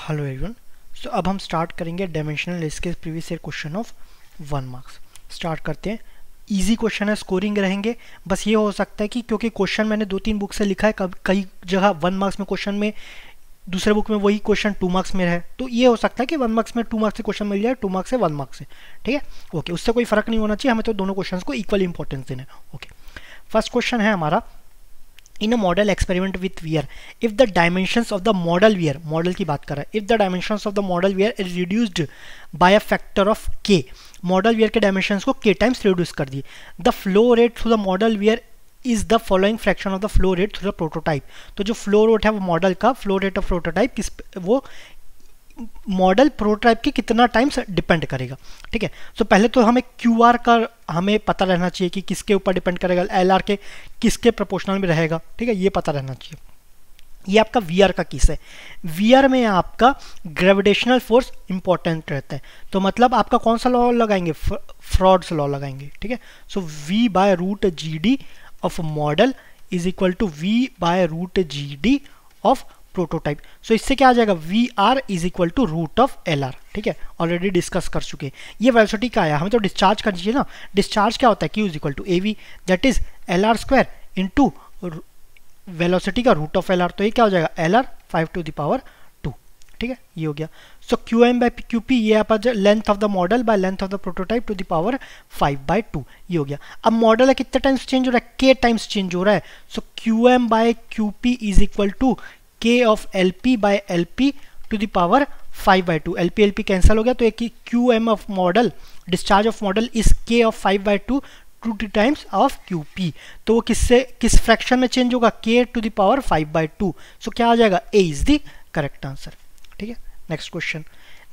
Hello everyone. सो अब हम start करेंगे डायमेंशनल इसके previous year question of 1 marks. Start करते हैं। इजी क्वेश्चन है, स्कोरिंग रहेंगे। बस ये हो सकता है कि क्योंकि क्वेश्चन मैंने 2-3 बुक से लिखा है, कई जगह 1 मार्क्स में क्वेश्चन में, दूसरे बुक में वही क्वेश्चन 2 मार्क्स में है, तो ये हो सकता है कि 1 मार्क्स में 2 मार्क्स से क्वेश्चन मिल जाए, 2 मार्क्स से 1 मार्क्स से। ठीक है, ओके, उससे कोई फर्क नहीं होना चाहिए, हमें तो दोनों क्वेश्चन को इक्वल इंपॉर्टेंस देना है। ओके, फर्स्ट क्वेश्चन है हमारा, in a model experiment with VR, if the dimensions of the model VR, model की बात कर रहा है, if the dimensions of the model VR is reduced by a factor of k, model VR के dimensions को k times reduce कर दिए, the flow rate through the model VR is the following fraction of the flow rate through the prototype। तो जो flow rate है वो model का flow rate of prototype किस, वो मॉडल प्रोटोटाइप के कितना टाइम्स डिपेंड करेगा। ठीक है, तो पहले तो हमें क्यूआर का हमें पता रहना चाहिए कि किसके ऊपर डिपेंड करेगा, एलआर के किसके प्रोपोर्शनल में रहेगा। ठीक है, ये पता रहना चाहिए। ये आपका वीआर का केस है। वीआर में आपका ग्रेविटेशनल फोर्स इंपॉर्टेंट रहता है, तो मतलब आपका कौन सा लॉ लगाएंगे, फ्रॉड्स लॉ लगाएंगे। ठीक है, so V by root G D of model is equal to V by root G D of prototype. So इससे क्या आ जाएगा, V R is equal to root of L R. ठीक है, ऑलरेडी डिस्कस कर चुके हैं। ये वेलोसिटी का आया, हमें तो डिस्चार्ज करनी चाहिए ना। डिस्चार्ज क्या होता है, Q is equal to A V, that is L R square into velocity का रूट ऑफ एल आर। तो ये क्या हो जाएगा, L R 5 to the power 2। ठीक है, ये हो गया। So Q M by Q P, ये आप length of the model by length of the prototype to the power 5/2, ये हो गया। अब मॉडल है कितने टाइम्स चेंज हो रहा है, के टाइम्स चेंज हो रहा है। So Q M by Q P is equal to k of LP by LP to the power 5/2। LP LP cancel हो गया, तो एक QM of model, discharge of model is K of 5/2 2 times of QP। तो वो किस fraction में change होगा, K to the power 5/2। सो क्या आ जाएगा, A is the correct answer. ठीक है, नेक्स्ट क्वेश्चन।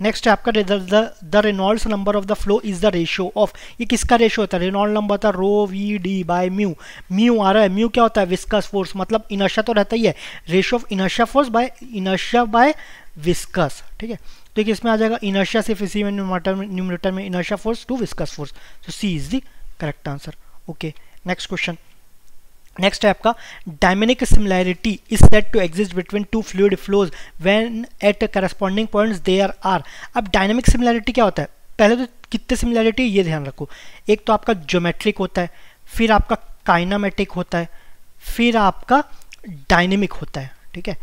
नेक्स्ट है आपका the Reynolds number of the flow is the ratio of, ये किसका रेशियो होता है, रेनॉल्ड नंबर होता है rho V D by mu. Mu आ रहा है, म्यू क्या होता है, विस्कस फोर्स, मतलब इनर्शिया तो रहता ही है, ratio of inertia force by inertia by viscous. ठीक है, तो इसमें आ जाएगा इनर्शिया, सिर्फ इसी में न्यूमरेटर में inertia force to viscous force. So C is the correct answer. Okay, next question. Next है आपका, dynamic similarity is said to exist between two fluid flows when at corresponding points there are. अब dynamic similarity क्या होता है, पहले तो कितने similarity ये ध्यान रखो। एक तो आपका ज्योमेट्रिक होता है, फिर आपका काइनामेटिक होता है, फिर आपका डायनेमिक होता है। ठीक है,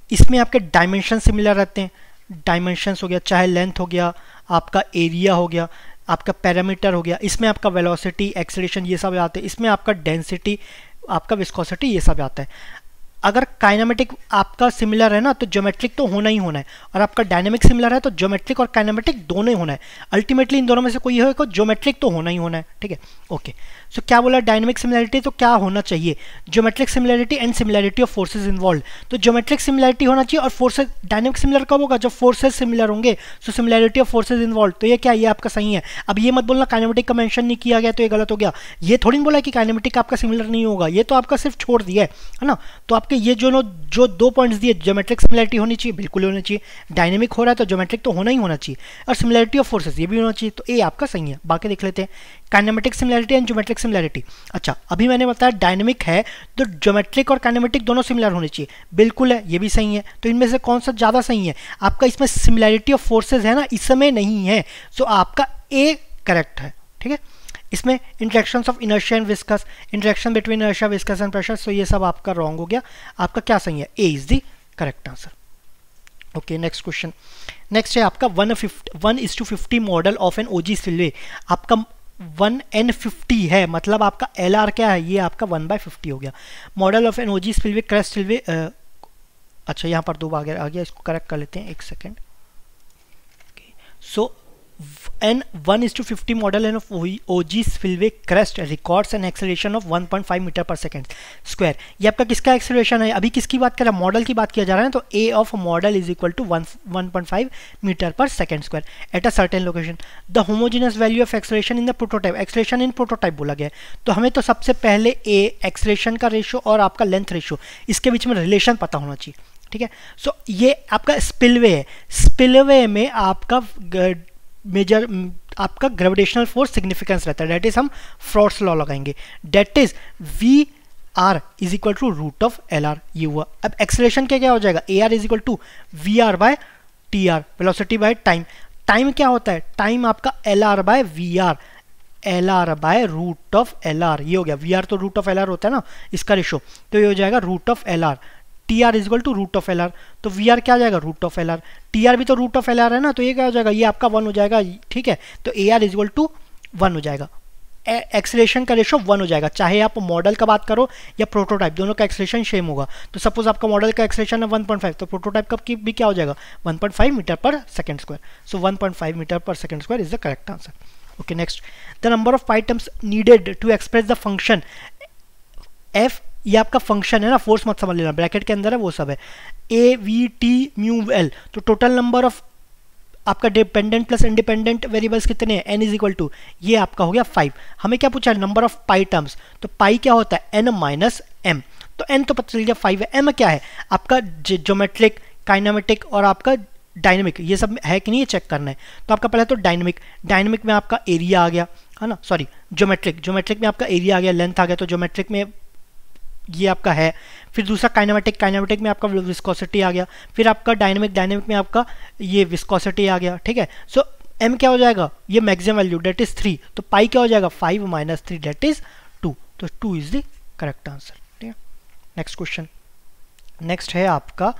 इसमें आपके डायमेंशन सिमिलर रहते हैं। डायमेंशंस हो गया, चाहे लेंथ हो गया, आपका एरिया हो गया, आपका पैरामीटर हो गया, इसमें आपका वेलोसिटी, एक्सेलरेशन, ये सब आते हैं। इसमें आपका डेंसिटी, आपका विस्कोसिटी, ये सब आता है। अगर काइनेमेटिक आपका सिमिलर है ना, तो ज्योमेट्रिक तो होना ही होना है, और आपका डायनेमिक सिमिलर है तो ज्योमेट्रिक और काइनेमेटिक दोनों ही होना है। अल्टीमेटली इन दोनों में से कोई होगा, ज्योमेट्रिक तो होना ही होना है। ठीक है, ओके। सो क्या बोला, डायनेमिक सिमिलैरिटी, तो क्या होना चाहिए, geometric similarity and similarity of forces involve. तो ज्योमेट्रिक सिमिलैरिटी होना चाहिए, और फोर्सेज, डायनेमिक सिमिलर कब होगा, जब फोर्सेज सिमिलर होंगे। सो सिमिलैरिटी ऑफ फोर्सेज इन्वॉल्व, तो ये क्या, ये आपका सही है। अब ये मत बोलना काइनेमेटिक का मेंशन नहीं किया गया तो ये गलत हो गया। ये थोड़ी नहीं बोला कि काइनेमेटिक आपका सिमिलर नहीं होगा, ये तो आपका सिर्फ छोड़ दिया है ना। तो आपके ये जो 2 पॉइंट्स दिए, ज्योमेट्रिक सिमिलैरिटी होनी चाहिए, बिल्कुल होनी चाहिए। डायनेमिक हो रहा है तो ज्योमेट्रिक तो होना ही होना चाहिए, और सिमिलैरिटी ऑफ फोर्सेस ये भी होना चाहिए। तो ए आपका सही है। बाकी देख लेते हैं, kinematic similarity and geometric similarity. अच्छा, अभी मैंने बताया डायनेमिक है तो ज्योमेट्रिक और काइनेमेटिक दोनों सिमिलर होने चाहिए, बिल्कुल है, ये भी सही है। तो इनमें से कौन सा ज़्यादा सही है, आपका इसमें सिमिलैरिटी ऑफ फोर्सेज है ना, इसमें नहीं है। सो आपका ए करेक्ट है। ठीक है, इसमें interactions of inertia and viscous, interaction between inertia, viscous and pressure, so ये सब आपका रॉन्ग हो गया। आपका क्या सही है, A is the correct answer. Okay, next question. Next है आपका 1:50 model of an OG spillway. आपका 1:50 है, मतलब आपका एल आर क्या है, ये आपका 1/50 हो गया। Model of an OG spillway, crash spillway, अच्छा यहाँ पर 2 आ गया, इसको करेक्ट कर लेते हैं, एक second. So an 1:50 model and of OG spillway crest records an acceleration of 1.5 metre per second square. ये आपका किसका एक्सेलरेशन है, अभी किसकी बात कर रहा है, मॉडल की बात किया जा रहा है। तो A of model is equal to 1.5 metre per second square at a certain location. The homogeneous value of acceleration in the prototype, acceleration in prototype बोला गया है। तो हमें तो सबसे पहले ए एक्सेलरेशन का रेशियो और आपका लेंथ रेशियो, इसके बीच में रिलेशन पता होना चाहिए। ठीक है, सो ये आपका स्पिलवे है। स्पिलवे में आपका मेजर, आपका ग्रेविटेशनल फोर्स सिग्निफिकेंस रहता है, डेट इज हम फ्रॉड्स लॉ लगाएंगे, that is V R is equal to root of L R, ये हुआ। अब एक्सेलरेशन क्या क्या हो जाएगा, A R is equal to V R by T R, velocity by time. Time क्या होता है, टाइम आपका L R by V R, L R by root of L R, ये हो गया। वी आर तो रूट ऑफ एल आर होता है ना, इसका रेशो, तो ये हो जाएगा root of L R. T R is equal to root of L R, तो वी आर क्या आ जाएगा, root of L R. T R भी तो रूट ऑफ एल आर है ना, तो ये क्या हो जाएगा, ये आपका 1 हो जाएगा, ठीक है। तो A R is equal to 1 हो जाएगा। एक्सेलरेशन का रेशो 1 हो जाएगा, चाहे आप मॉडल का बात करो या प्रोटोटाइप, दोनों का एक्सेलरेशन सेम होगा। तो सपोज आपका मॉडल का एक्सेलरेशन है 1.5, तो प्रोटोटाइप का भी क्या हो जाएगा 1.5 मीटर पर सेकंड स्क्वायर। सो 1.5 metre per second square is the correct answer. Okay next, the number of pi terms needed to express the function F, ये आपका फंक्शन है ना, फोर्स मत समझ लेना, ब्रैकेट के अंदर है वो सब है, A V T mu L. तो टोटल नंबर ऑफ आपका डिपेंडेंट प्लस इंडिपेंडेंट वेरिएबल्स कितने हैं, n इज इक्वल टू, ये आपका हो गया 5। हमें क्या पूछा है, नंबर ऑफ पाई टर्म्स, तो पाई क्या होता है n माइनस m, तो n तो पता चल गया 5 है, m क्या है आपका ज्योमेट्रिक, काइनेमेटिक और आपका डायनेमिक, ये सब है कि नहीं ये चेक करना है। तो आपका पहले तो डायनेमिक, डायनेमिक में आपका एरिया आ गया है ना, सॉरी ज्योमेट्रिक, ज्योमेट्रिक में आपका एरिया आ गया, लेंथ आ गया, तो ज्योमेट्रिक में ये आपका है। फिर दूसरा काइनेमेटिक, काइनेमेटिक में आपका विस्कोसिटी आ गया। फिर आपका डायनेमिक, डायनेमिक में आपका ये विस्कोसिटी आ गया, ठीक है। सो m क्या हो जाएगा, ये मैक्सिमम वैल्यू डेट इज 3, तो पाई क्या हो जाएगा 5 माइनस 3 डेट इज 2, तो 2 इज द करेक्ट आंसर, ठीक है। नेक्स्ट क्वेश्चन, नेक्स्ट है आपका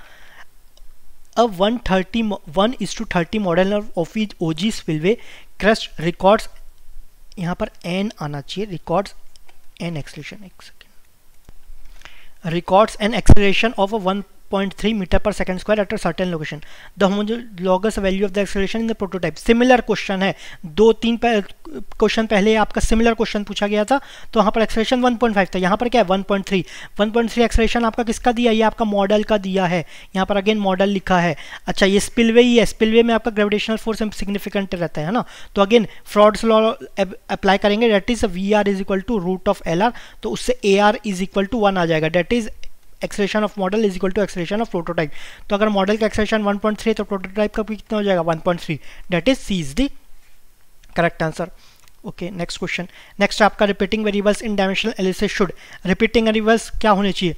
a 1:30 model of OG spillway crust records, यहाँ पर n आना चाहिए, रिकॉर्ड्स n एक्सेलरेशन, एक second, records an acceleration of a 1.3 meter per second square at a certain location. The homologous value of the acceleration in the prototype. Similar question है, 2-3 question पहले आपका similar question पूछा गया था, तो वहाँ पर एक्सेलरेशन 1.5 था, यहाँ पर क्या है 1.3। 1.3 एक्सेलरेशन आपका किसका दिया, ये आपका मॉडल का दिया है, यहाँ पर अगेन मॉडल लिखा है। अच्छा ये स्पिलवे ही है, स्पिलवे में आपका ग्रेविटेशनल फोर्स सिग्निफिकेंट रहता है ना, तो अगेन फ्रॉड्स लॉ अप्लाई करेंगे, that is V R is equal to root of L R, तो उससे A R is equal to 1 आ जाएगा, that is acceleration of model is equal to acceleration of prototype. तो अगर model का acceleration 1.3 तो prototype का कितना हो जाएगा 1.3, that is C is the correct answer. Okay next question, next आपका repeating variables in dimensional analysis should, repeating variables क्या होने चाहिए,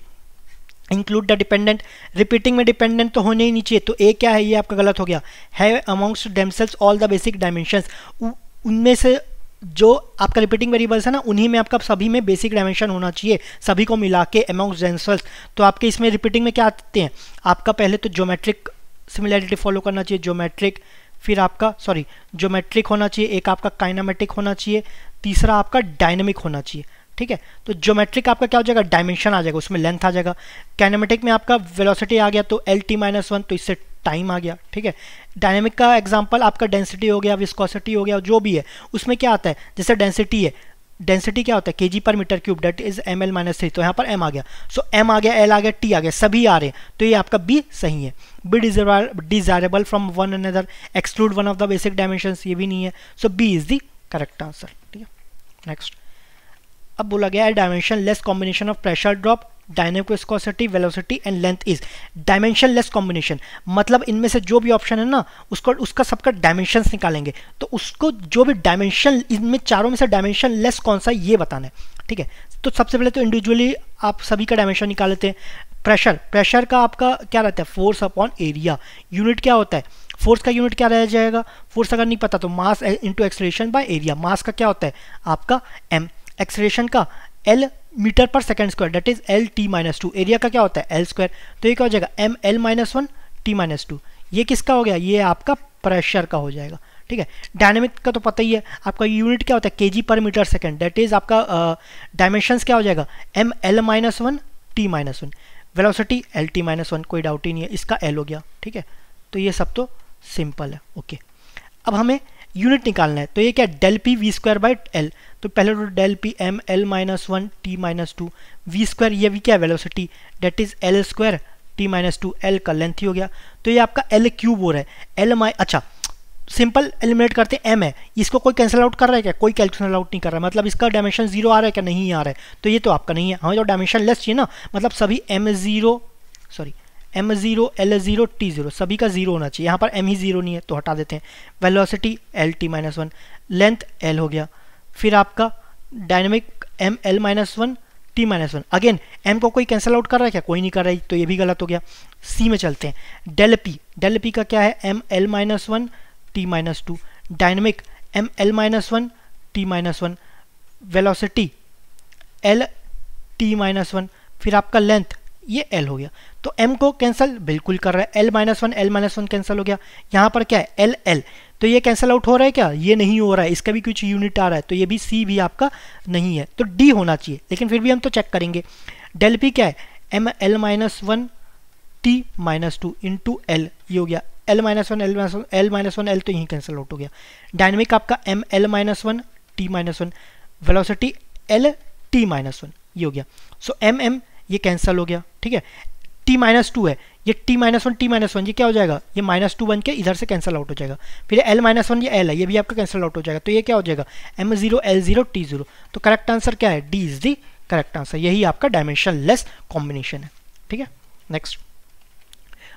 इंक्लूड द डिपेंडेंट। रिपीटिंग में डिपेंडेंट तो होने ही नहीं चाहिए, तो ए क्या है, ये आपका गलत हो गया, है amongst themselves all the basic dimensions, उनमें से जो आपका रिपीटिंग वेरिएबल्स है ना, उन्हीं में आपका सभी में बेसिक डायमेंशन होना चाहिए, सभी को मिला के अमॉन्ग्स्ट देमसेल्व्स। तो आपके इसमें रिपीटिंग में क्या आते हैं, आपका पहले तो ज्योमेट्रिक सिमिलैरिटी फॉलो करना चाहिए, ज्योमेट्रिक, फिर आपका सॉरी ज्योमेट्रिक होना चाहिए, एक आपका काइनेमेटिक होना चाहिए, तीसरा आपका डायनेमिक होना चाहिए, ठीक है। तो ज्योमेट्रिक आपका क्या हो जाएगा, डायमेंशन आ जाएगा, उसमें लेंथ आ जाएगा। काइनेमेटिक में आपका वेलोसिटी आ गया, तो LT-1, तो इससे टाइम आ गया, ठीक है। डायनेमिक का एग्जांपल आपका डेंसिटी हो गया, विस्कोसिटी हो गया, जो भी है उसमें क्या आता है, जैसे डेंसिटी है, डेंसिटी क्या होता है kg पर metre cube, date is ml-3, तो यहाँ पर m आ गया, सो m आ गया, l आ गया, t आ गया, सभी आ रहे हैं, तो ये आपका b सही है। B desirable from one another, exclude one of the basic dimensions, ये भी नहीं है, so b is the correct answer, ठीक है। नेक्स्ट, अब बोला गया है dimensionless combination of pressure drop, dynamic viscosity, velocity and length is dimensionless combination, मतलब इनमें से जो भी ऑप्शन है ना, उसको उसका सबका डायमेंशंस निकालेंगे, तो उसको जो भी डायमेंशन, इनमें चारों में से डायमेंशन लेस कौन सा ये बताना है, ठीक है। तो सबसे पहले तो इंडिविजुअली आप सभी का डायमेंशन निकाल लेते हैं। प्रेशर, प्रेशर का आपका क्या रहता है, फोर्स अपॉन एरिया, यूनिट क्या होता है, फोर्स का यूनिट क्या रह जाएगा, फोर्स अगर नहीं पता तो mass into acceleration by area, mass का क्या होता है आपका m, एक्सेलरेशन का l metre per second square, that is LT-2, area का क्या होता है L स्क्वायर, तो ये क्या हो जाएगा ml-1 T-2, ये किसका हो गया, ये आपका प्रेशर का हो जाएगा, ठीक है। डायनेमिक का तो पता ही है, आपका यूनिट क्या होता है kg पर मीटर सेकंड, डेट इज आपका डायमेंशंस क्या हो जाएगा ml-1 T-1, वेलोसिटी LT-1, कोई डाउट ही नहीं है, इसका l हो गया, ठीक है। तो ये सब तो सिंपल है, ओके। अब हमें यूनिट निकालना है, तो ये क्या del P V square by L, तो पहले तो del P ml-1 T-2, we square ये भी क्या है velocity, that is L square T-2, L का लेंथ ही हो गया, तो ये आपका L क्यूब हो रहा है, अच्छा सिंपल एलिमिनेट करते हैं, m है, इसको कोई कैंसिल आउट कर रहा है क्या, कोई कैंसिल आउट नहीं कर रहा है, मतलब इसका डायमेंशन 0 आ रहा है क्या, नहीं आ रहा है, तो ये तो आपका नहीं है, हमें तो डायमेंशन लेस चाहिए ना, मतलब सभी m0 L0 T0 सभी का 0 होना चाहिए, यहाँ पर m ही 0 नहीं है तो हटा देते हैं। वेलोसिटी LT-1, लेंथ L हो गया, फिर आपका dynamic ml-1 t-1। Again m को कोई कैंसिल आउट कर रहा है क्या? कोई नहीं कर रहा है, तो ये भी गलत हो गया। c में चलते हैं। डेल p का क्या है? ml-1 t-2। Dynamic ml-1 t-1। Velocity l t-1। फिर आपका लेंथ ये l हो गया। तो m को कैंसिल बिल्कुल कर रहा है, l-1 कैंसिल हो गया। यहाँ पर क्या है? l तो ये कैंसिल आउट हो रहा है क्या? ये नहीं हो रहा है, इसका भी कुछ यूनिट आ रहा है, तो ये भी c भी आपका नहीं है, तो d होना चाहिए, लेकिन फिर भी हम तो चेक करेंगे। डेल p क्या है? ml-1 t-2 इंटू l, ये हो गया l-1 l तो यहीं कैंसिल आउट हो गया। डायनेमिक आपका ml-1 t-1। Velocity l t-1, ये हो गया। सो m ये कैंसिल हो गया, ठीक है। t-2 है, ये t-1 t-1 ये क्या हो जाएगा? ये -2 बन के इधर से कैंसिल आउट हो जाएगा। फिर l-1 ये l है, ये भी आपका कैंसिल आउट हो जाएगा, तो ये क्या हो जाएगा? m0 l0 t0। तो करेक्ट आंसर क्या है? d is the correct answer. यही आपका डायमेंशन लेस कॉम्बिनेशन है, ठीक है। Next,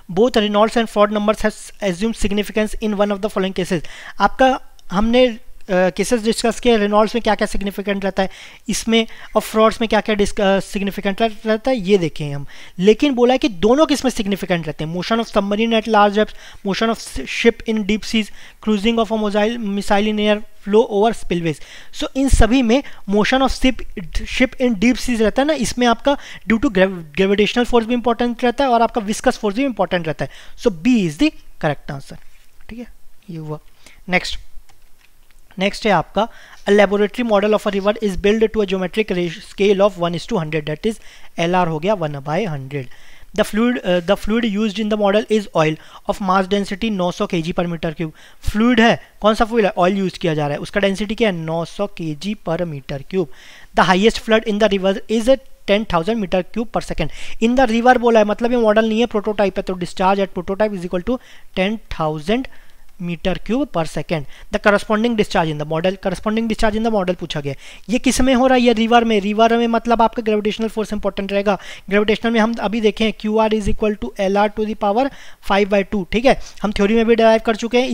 both Reynolds and fraud numbers has assumed significance in one of the following cases. आपका हमने केसेस डिस्कस किए, रेनॉल्ड्स में क्या क्या सिग्निफिकेंट रहता है इसमें, और फ्रॉड्स में क्या क्या सिग्निफिकेंट रहता है, ये देखें हम। लेकिन बोला है कि दोनों किसमें सिग्निफिकेंट रहते हैं? Motion of submarine at large depth, motion of ship in deep seas, cruising of a missile in air, flow over spillways. So in सभी में motion of ship in deep seas रहता है ना, इसमें आपका ड्यू टू ग्रेविटेशनल फोर्स भी important रहता है और आपका विस्कस फोर्स भी इंपॉर्टेंट रहता है। So B is the correct answer, ठीक है, ये हुआ। नेक्स्ट है आपका a laboratory model of a river is built to a geometric scale of 1:100, that is LR हो गया 1/100। The fluid used in the model is oil of mass density 900 kg पर metre cube. Fluid है, कौन सा fluid है? Oil use किया जा रहा है, उसका डेंसिटी क्या है? 900 kg पर metre cube. The highest flood in the river is 10,000 metre cube per second. In the river बोला है, मतलब ये मॉडल नहीं है, प्रोटोटाइप है, तो discharge at prototype is equal to 10,000 metre cube per second. The corresponding discharge in the model, corresponding discharge in the model पूछा गया। ये किस में हो रहा है? ये रिवर में। रिवर में मतलब आपका ग्रेविटेशनल फोर्स इंपॉर्टेंट रहेगा। ग्रेविटेशनल में हम अभी देखें QR is equal to LR to the power 5/2, ठीक है। हम थ्योरी में भी डिराइव कर चुके हैं,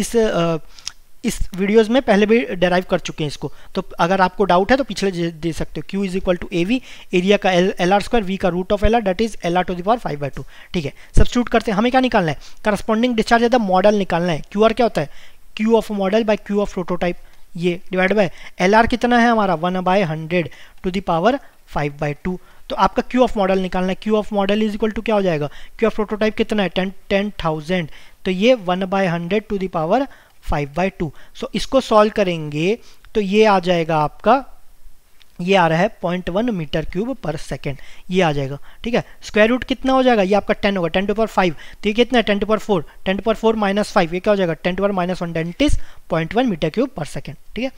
इस वीडियोस में पहले भी डिराइव कर चुके हैं इसको, तो अगर आपको डाउट है तो पिछले दे सकते हो। Q is equal to AV, area का LR², V का root of LR, that is LR to the power 5/2, ठीक है। सब्स्टिट्यूट करते हैं, हमें क्या निकालना है? करस्पॉन्डिंग डिस्चार्ज है द मॉडल निकालना है। QR क्या होता है? Q of model by Q of prototype, ये डिवाइड बाय LR कितना है हमारा? 1/100 टू द पावर 5/2। तो आपका Q ऑफ मॉडल निकालना है। Q of model is equal to क्या हो जाएगा? Q ऑफ प्रोटोटाइप कितना है? 10,000, तो ये 1/100 टू द पावर 5/2। सो इसको सॉल्व करेंगे तो ये आ जाएगा आपका, ये आ रहा है 0.1 मीटर क्यूब पर सेकेंड, ये आ जाएगा, ठीक है। स्क्वायर रूट कितना हो जाएगा? ये आपका 10 होगा, 10 टू पावर 5, तो ये कितना है? 10 टू पावर 4, 10 टू पावर 4 माइनस 5, ये क्या हो जाएगा? 10 to power -1, that is 0.1 metre cube per second, ठीक है।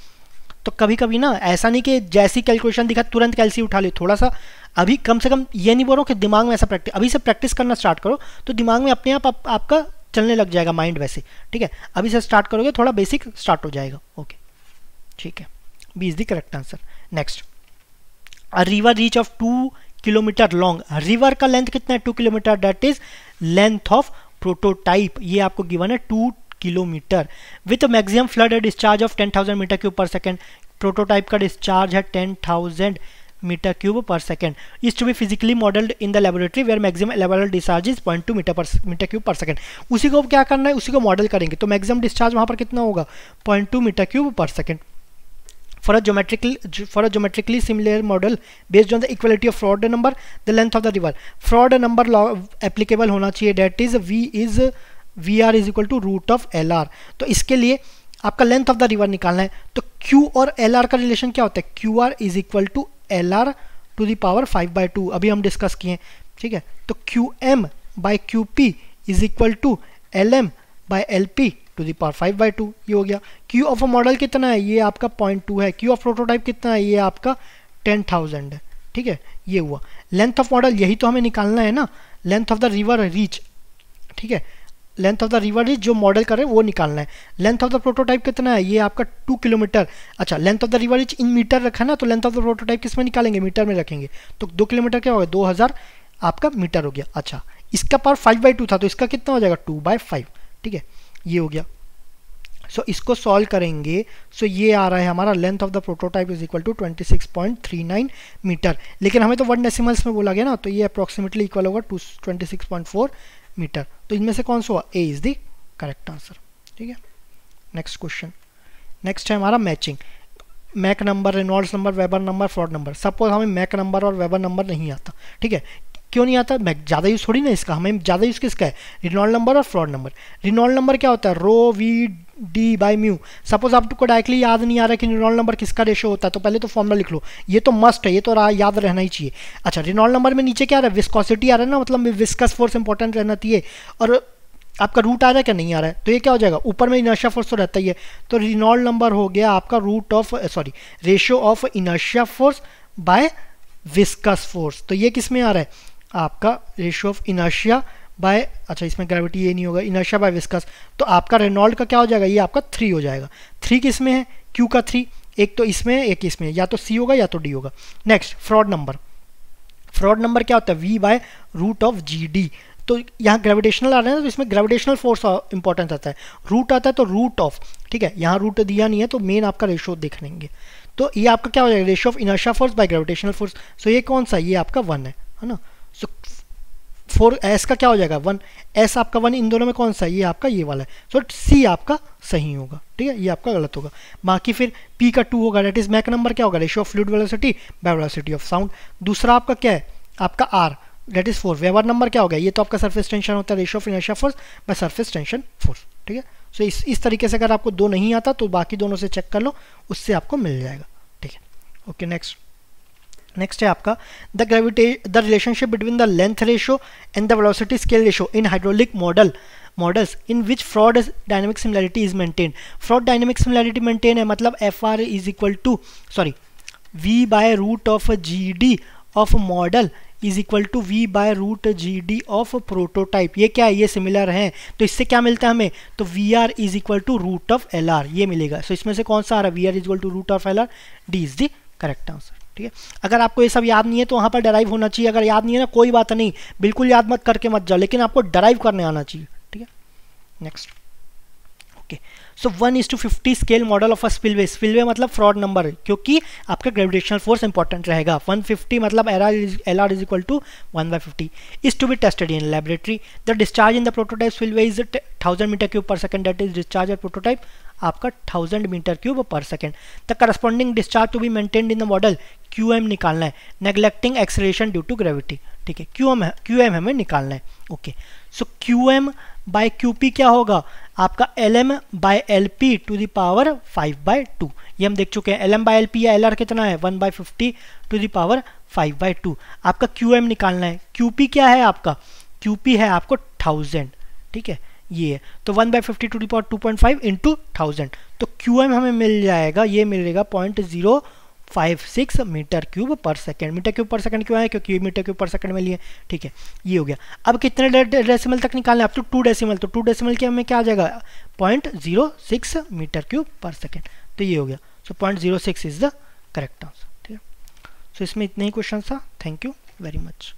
तो कभी कभी ना ऐसा नहीं कि जैसी कैलकुलेशन दिखा तुरंत कैलसी उठा ले, थोड़ा सा अभी कम से कम ये नहीं बोल रहा हूँ कि दिमाग में ऐसा प्रैक्टिस, अभी से प्रैक्टिस करना स्टार्ट करो तो दिमाग में अपने आप आपका चलने लग जाएगा माइंड वैसे, ठीक है। अभी से स्टार्ट करोगे थोड़ा बेसिक स्टार्ट हो जाएगा, ओके, ठीक है। B is the correct answer. Next, a river reach of 2 kilometre long, river का लेंथ कितना है? 2 kilometre, that is length of prototype, ये आपको गिवन है 2 kilometre, with maximum flood discharge of 10,000 metre cube per second. Prototype का discharge है 10,000 metre cube per second, is to be physically modelled in the laboratory where maximum level discharge is 0.2 metre cube per second. उसी को क्या करना है? उसी को model करेंगे, तो मैक्सिमम डिस्चार्ज वहाँ पर कितना होगा? 0.2 metre cube per second. For a geometrically similar model based on the equality of Froude number, the length of the river, Froude number applicable होना चाहिए, that is VR is equal to root of LR। तो इसके लिए आपका length of the river निकालना है, तो Q और LR का रिलेशन क्या होता है? QR is equal to LR to the power 5/2, अभी हम डिस्कस किए, ठीक है। तो QM by QP is equal to LM by LP to the power 5/2, ये हो गया। Q ऑफ अ मॉडल कितना है? ये आपका 0.2 है। Q ऑफ प्रोटोटाइप कितना है? ये आपका 10,000 है, ठीक है, ये हुआ। लेंथ ऑफ मॉडल यही तो हमें निकालना है ना, length of the river reach, ठीक है, length of the river reach जो मॉडल कर रहे हैं वो निकालना है। लेंथ ऑफ द प्रोटोटाइप कितना है? ये आपका 2 किलोमीटर। अच्छा, length of the river reach in metre रखा है ना, तो लेंथ ऑफ द प्रोटोटाइप किस में निकालेंगे? मीटर में रखेंगे, तो 2 किलोमीटर क्या होगा? 2000 आपका मीटर हो गया। अच्छा, इसका पावर 5/2 था, तो इसका कितना हो जाएगा? 2/5, ठीक है, ये हो गया। सो इसको सॉल्व करेंगे, सो ये आ रहा है हमारा length of the prototype is equal to 26.39 metre, लेकिन हमें तो 1 डेसिमल्स में बोला गया ना, तो ये अप्रॉक्सीमेटली इक्वल होगा 26.4 मीटर। तो इनमें से कौन सा हुआ, ए इज द करेक्ट आंसर। ठीक है, नेक्स्ट क्वेश्चन। नेक्स्ट है हमारा matching. Mach number, Reynolds number, weber number, Froude number. Suppose हमें मैक नंबर और वेबर नंबर नहीं आता, ठीक है, क्यों नहीं आता, मैक ज़्यादा यूज़ थोड़ी ना इसका, हमें ज़्यादा यूज़ किसका है, रेनॉल्ड नंबर और फ्रॉड नंबर। रेनॉल्ड नंबर क्या होता है, rho V D by mu. Suppose आपको डायरेक्टली याद नहीं आ रहा है कि रेनॉल्ड नंबर किसका रेशो होता है, तो पहले तो फॉर्मूला लिख लो, ये तो मस्ट है, ये तो याद रहना ही चाहिए। अच्छा, रेनॉल्ड नंबर में नीचे क्या आ रहा है, विस्कोसिटी आ रहा है ना, मतलब विस्कस फोर्स इंपॉर्टेंट रहना चाहिए, और आपका रूट आ रहा है क्या, नहीं आ रहा है, तो ये क्या हो जाएगा, ऊपर में इनर्शिया फोर्स तो रहता ही है, तो रेनॉल्ड नंबर हो गया आपका root of ratio of inertia force by viscous force. तो ये किस में आ रहा है आपका, रेशियो ऑफ इनर्शिया बाय, अच्छा इसमें ग्रेविटी ये नहीं होगा, इनर्शिया बाय विस्कस, तो आपका रेनॉल्ड का क्या हो जाएगा, ये आपका 3 हो जाएगा। 3 किस में है, क्यू का 3, एक तो इसमें है एक इसमें, या तो सी होगा या तो डी होगा। Next Froude number. Froude number क्या होता है, V by root of G D. तो यहाँ ग्रेविटेशनल आ रहा है ना, तो इसमें ग्रेविटेशनल फोर्स इंपॉर्टेंस आता है, रूट आता है तो रूट ऑफ, ठीक है, यहाँ रूट दिया नहीं है तो मेन आपका रेशियो देख लेंगे, तो ये आपका क्या हो जाएगा, ratio of inertia force by gravitational force. So ये कौन सा, ये आपका 1 है ना। सो 4 एस का क्या हो जाएगा 1, एस आपका 1, इन दोनों में कौन सा है, ये आपका ये वाला है, सो सी आपका सही होगा। ठीक है, ये आपका गलत होगा। बाकी फिर पी का 2 होगा, डेट इज मैक नंबर क्या होगा, ratio of fluid velocity by velocity of sound. दूसरा आपका क्या है, आपका R, that is 4। Weber number क्या होगा, ये तो आपका सरफेस टेंशन होता है, ratio of inertia force by surface tension force. ठीक है, सो इस तरीके से अगर आपको 2 नहीं आता तो बाकी दोनों से चेक कर लो, उससे आपको मिल जाएगा। ठीक है, ओके नेक्स्ट है आपका the relationship between the length ratio and the velocity scale ratio in hydraulic models in which Froude dynamic similarity is maintain. Froude dynamic similarity maintain है, मतलब F R is equal to V by root of G D of model is equal to V by root G D of prototype. ये क्या है, ये similar हैं, तो इससे क्या मिलता है हमें, तो V R is equal to root of L R, ये मिलेगा। सो इसमें से कौन सा आ रहा है, V R is equal to root of L R, D is the correct answer. ठीक है, अगर आपको ये सब याद नहीं है तो वहाँ पर डराइव होना चाहिए, अगर याद नहीं है ना कोई बात नहीं, बिल्कुल याद मत करके मत जाओ, लेकिन आपको डराइव करने आना चाहिए। ठीक है, next okay. So 1:50 scale model of a spillway मतलब फ्रॉड नंबर, क्योंकि आपका ग्रेविटेशनल फोर्स इंपॉर्टेंट रहेगा। 150 मतलब L R is equal to 1/50 is to be tested in laboratory. The discharge in the prototype spillway is 1000 metre cube per second, that is discharge at prototype आपका 1000 metre cube per second. The corresponding discharge to be maintained in the model, QM निकालना है, neglecting acceleration due to gravity. ठीक है, QM हमें निकालना है। Okay, so QM by QP क्या होगा आपका, LM by LP to the power 5/2। ये हम देख चुके हैं, LM बाय LP या LR कितना है 1/50 टू द पावर 5/2। आपका QM निकालना है, QP क्या है आपका, QP है आपको 1000। ठीक है, ये है, तो 1/50 टू द पावर 2.5 इंटू 1000, तो QM हमें मिल जाएगा, ये मिलेगा 0.056 metre cube per second. Metre cube per second क्यों है, क्योंकि मीटर क्यूब पर सेकंड में लिए। ठीक है, ये हो गया। अब कितने डेसिमल तक निकालना है, अब तो 2 डेसिमल, तो 2 डेसिमल के हमें क्या आ जाएगा 0.06 मीटर क्यूब पर सेकंड, तो ये हो गया। सो 0.06 इज द करेक्ट आंसर। ठीक है, सो इसमें इतने ही क्वेश्चन था। Thank you very much.